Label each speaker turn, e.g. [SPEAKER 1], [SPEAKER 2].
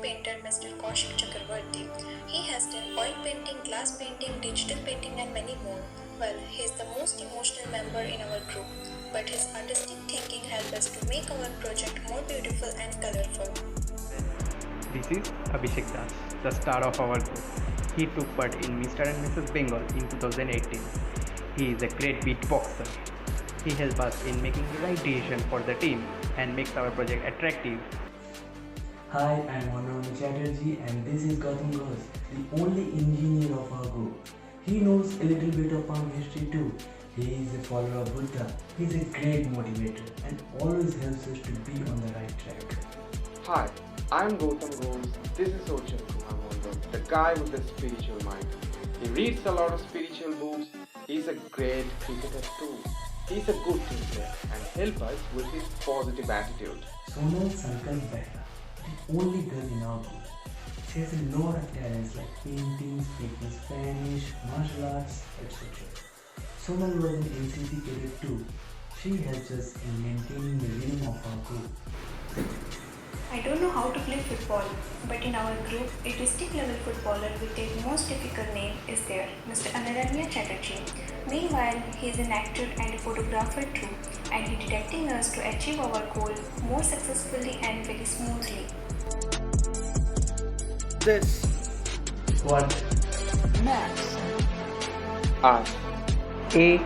[SPEAKER 1] painter Mr. Kaushik Chakravarti. He has done oil painting, glass painting, digital painting, and many more. Well, he is the most emotional member in our group, but his artistic thinking helped us to make our project more beautiful and colorful.
[SPEAKER 2] This is Abhishek Das, the star of our group. He took part in Mr. and Mrs. Bengal in 2018. He is a great beatboxer. He helps us in making the right decision for the team and makes our project attractive.
[SPEAKER 3] Hi, I'm Honorable Chatterjee and this is Gautam Ghosh, the only engineer of our group. He knows a little bit of our history too. He is a follower of Buddha. He is a great motivator and always helps us to be on the right track.
[SPEAKER 4] Hi, I'm Gautam Ghosh. This is Ochan Kumamondo, the guy with the spiritual mind. He reads a lot of spiritual books. He's a great cricketer too. He's a good teacher and helps us with his positive attitude.
[SPEAKER 3] Sonal Sankalp Behra, the only girl in our group. She has a lot of talents like painting, speaking Spanish, martial arts, etc. Sonal was an NCC cadet too. She helps us in maintaining the rhythm of our group.
[SPEAKER 1] I don't know how to play football, but in our group, a district level footballer with a most difficult name is there, Mr. Anaranya Chatterjee. Meanwhile, he is an actor and a photographer too, and he directing us to achieve our goal more successfully and very smoothly.
[SPEAKER 5] This
[SPEAKER 3] What?
[SPEAKER 5] Max.
[SPEAKER 4] Us.
[SPEAKER 2] A